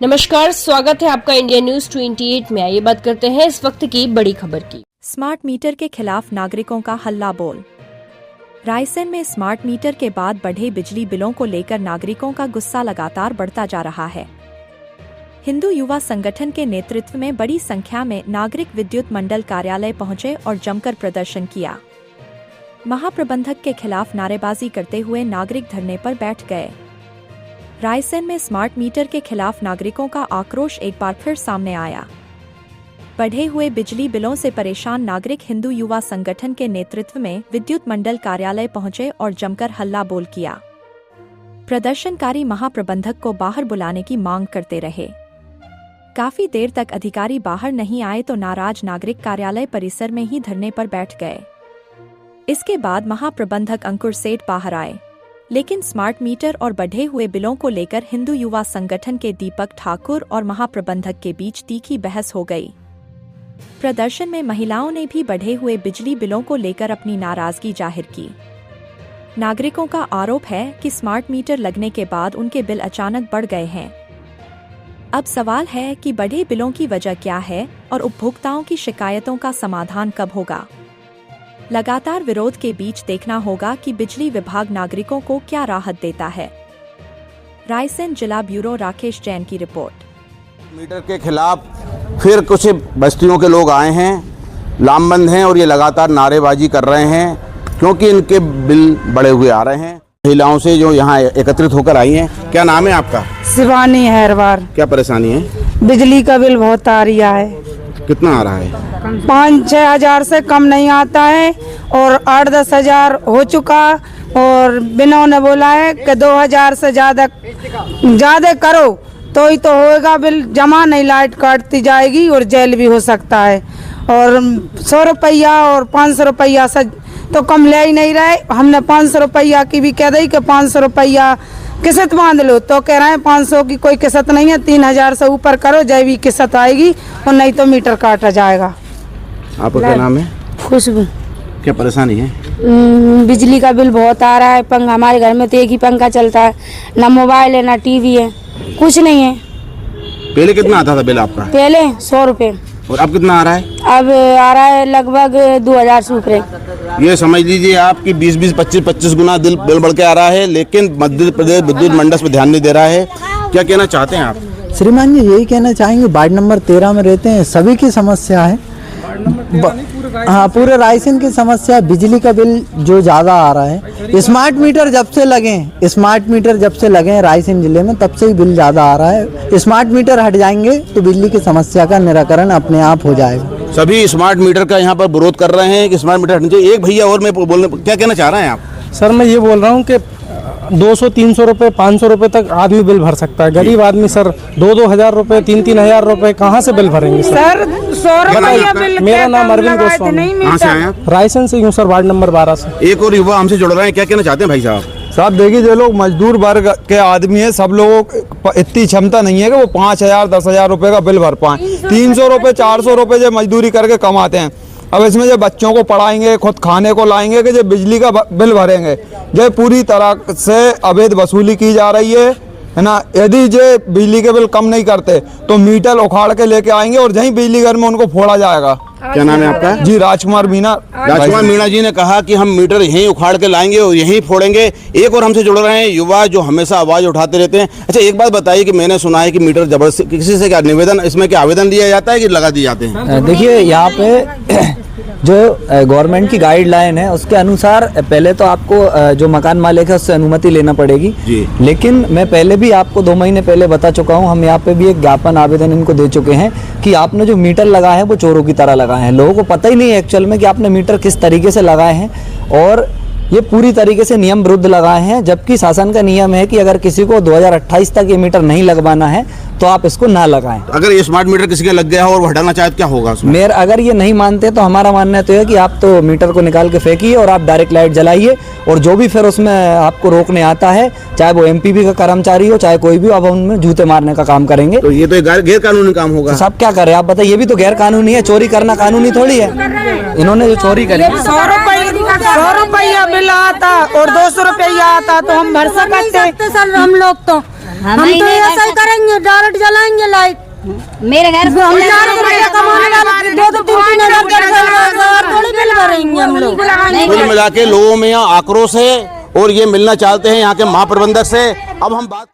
नमस्कार, स्वागत है आपका इंडिया न्यूज 28 में। आइए बात करते हैं इस वक्त की बड़ी खबर की। स्मार्ट मीटर के खिलाफ नागरिकों का हल्ला बोल। रायसेन में स्मार्ट मीटर के बाद बढ़े बिजली बिलों को लेकर नागरिकों का गुस्सा लगातार बढ़ता जा रहा है। हिंदू युवा संगठन के नेतृत्व में बड़ी संख्या में नागरिक विद्युत मंडल कार्यालय पहुंचे और जमकर प्रदर्शन किया। महाप्रबंधक के खिलाफ नारेबाजी करते हुए नागरिक धरने पर बैठ गए। रायसेन में स्मार्ट मीटर के खिलाफ नागरिकों का आक्रोश एक बार फिर सामने आया। बढ़े हुए बिजली बिलों से परेशान नागरिक हिंदू युवा संगठन के नेतृत्व में विद्युत मंडल कार्यालय पहुंचे और जमकर हल्ला बोल किया। प्रदर्शनकारी महाप्रबंधक को बाहर बुलाने की मांग करते रहे। काफी देर तक अधिकारी बाहर नहीं आए तो नाराज नागरिक कार्यालय परिसर में ही धरने पर बैठ गए। इसके बाद महाप्रबंधक अंकुर सेठ बाहर आए, लेकिन स्मार्ट मीटर और बढ़े हुए बिलों को लेकर हिंदू युवा संगठन के दीपक ठाकुर और महाप्रबंधक के बीच तीखी बहस हो गई। प्रदर्शन में महिलाओं ने भी बढ़े हुए बिजली बिलों को लेकर अपनी नाराजगी जाहिर की। नागरिकों का आरोप है कि स्मार्ट मीटर लगने के बाद उनके बिल अचानक बढ़ गए हैं। अब सवाल है कि बढ़े बिलों की वजह क्या है और उपभोक्ताओं की शिकायतों का समाधान कब होगा। लगातार विरोध के बीच देखना होगा कि बिजली विभाग नागरिकों को क्या राहत देता है। रायसेन जिला ब्यूरो राकेश जैन की रिपोर्ट। मीटर के खिलाफ फिर कुछ बस्तियों के लोग आए हैं, लामबंद हैं और ये लगातार नारेबाजी कर रहे हैं क्योंकि इनके बिल बढ़े हुए आ रहे हैं। महिलाओं से जो यहाँ एकत्रित होकर आई हैं, क्या नाम है आपका? शिवानी हैरवार। क्या परेशानी है? बिजली का बिल बहुत आ रहा है। कितना आ रहा है? 5-6 हजार से कम नहीं आता है और 8-10 हजार हो चुका। और बिनों ने बोला है कि 2000 से ज्यादा करो तो ही तो होएगा बिल जमा, नहीं लाइट काटती जाएगी और जेल भी हो सकता है। और 100 रुपया और 500 रुपया से तो कम ले ही नहीं रहे। हमने 500 रुपया की भी कह दी कि 500 रुपया किस्त बांध लो, तो कह रहे हैं 500 की कोई किस्त नहीं है, 3000 से ऊपर करो जब भी किस्त आएगी और नहीं तो मीटर काटा जाएगा। आपका क्या नाम है? खुशबू। क्या परेशानी है? बिजली का बिल बहुत आ रहा है। पंखा हमारे घर में तो एक ही पंखा चलता है, ना मोबाइल है ना टीवी है, कुछ नहीं है। पहले कितना आता था बिल आपका? पहले 100 रुपए और अब कितना आ रहा है? अब आ रहा है लगभग 2000 से ऊपर। ये समझ लीजिए आपकी 20-20, 25-25 गुना बिल बढ़ के आ रहा है, लेकिन मध्य प्रदेश विद्युत मंडल पे ध्यान नहीं दे रहा है। क्या कहना चाहते हैं आप? श्रीमान जी यही कहना चाहेंगे, वार्ड नंबर 13 में रहते हैं, सभी की समस्या है। हाँ, पूरे रायसेन की समस्या बिजली का बिल जो ज़्यादा आ रहा है। स्मार्ट मीटर जब से लगे रायसेन जिले में, तब से ही बिल ज़्यादा आ रहा है। स्मार्ट मीटर हट जाएंगे तो बिजली की समस्या का निराकरण अपने आप हो जाएगा। सभी स्मार्ट मीटर का यहाँ पर विरोध कर रहे हैं कि स्मार्ट मीटर हटने चाहिए। एक भैया और मैं बोलने, क्या कहना चाह रहे हैं आप? सर मैं ये बोल रहा हूँ कि 200-300 रुपये 500 रुपये तक आदमी बिल भर सकता है। गरीब आदमी सर 2-2 हजार रुपये 3-3 हजार रुपये कहाँ से बिल भरेंगे सर? 100 रुपया बिल। मेरा नाम अरविंद गोस्वामी। कहाँ से आए आप? रायसेन से हूँ सर, वार्ड नंबर 12 से। एक और युवा हमसे जुड़ रहे हैं, क्या कहना चाहते हैं भाई साहब? साहब देखिए, जो लोग मजदूर वर्ग के आदमी है, सब लोगों को इतनी क्षमता नहीं है कि वो 5000 10,000 रुपये का बिल भर पाएं। 300 रुपये 400 रुपये जो मजदूरी करके कमाते हैं। अब इसमें जो बच्चों को पढ़ाएंगे, खुद खाने को लाएंगे, कि जो बिजली का बिल भरेंगे, जो पूरी तरह से अवैध वसूली की जा रही है ना। यदि जो बिजली के बिल कम नहीं करते तो मीटर उखाड़ के लेके आएंगे और जहीं बिजली घर में उनको फोड़ा जाएगा। क्या नाम है आपका? जी राजकुमार मीणा। राजकुमार मीणा जी ने कहा कि हम मीटर यहीं उखाड़ के लाएंगे और यहीं फोड़ेंगे। एक और हमसे जुड़ रहे हैं युवा जो हमेशा आवाज उठाते रहते हैं। अच्छा, एक बात बताइए कि मैंने सुना है कि मीटर जबरदस्ती किसी से क्या निवेदन, इसमें क्या आवेदन दिया जाता है कि लगा दिए जाते हैं? देखिए, यहाँ पे जो गवर्नमेंट की गाइडलाइन है उसके अनुसार पहले तो आपको जो मकान मालिक है उससे अनुमति लेना पड़ेगी जी। लेकिन मैं पहले भी आपको 2 महीने पहले बता चुका हूँ, हम यहाँ पे भी एक ज्ञापन आवेदन इनको दे चुके हैं कि आपने जो मीटर लगाए हैं वो चोरों की तरह लगाए हैं। लोगों को पता ही नहीं है एक्चुअल में कि आपने मीटर किस तरीके से लगाए हैं और ये पूरी तरीके से नियम विरुद्ध लगाए हैं। जबकि शासन का नियम है कि अगर किसी को 2028 तक ये मीटर नहीं लगवाना है तो आप इसको ना लगाएं। अगर ये स्मार्ट मीटर किसी का लग गया हो और वो हटाना चाहे तो क्या होगा उसमें? मेयर अगर ये नहीं मानते तो हमारा मानना तो है कि आप तो मीटर को निकाल के फेंकिए और आप डायरेक्ट लाइट जलाइए, और जो भी फिर उसमें आपको रोकने आता है, चाहे वो एमपीबी का कर्मचारी हो चाहे कोई भी, अब उनमें जूते मारने का काम करेंगे। तो ये तो गैर कानूनी काम होगा। तो सब क्या करें आप बताइए? ये भी तो गैर कानूनी है। चोरी करना कानूनी थोड़ी है। इन्होंने जो चोरी करी, 100 रुपया बिल आता और 200 रुपया आता तो हम भर सकते सर हम लोग तो। हम तो ऐसा ही करेंगे, डायरेक्ट जलाएंगे लाइट। मेरे घर से हम 4 रुपया कमाने वाले 2-3 हजार थोड़ी बिल भरेंगे हम लोग। कुल मिला के लोगों में यहाँ आक्रोश है और ये मिलना चाहते हैं यहाँ के महाप्रबंधक से। अब हम बात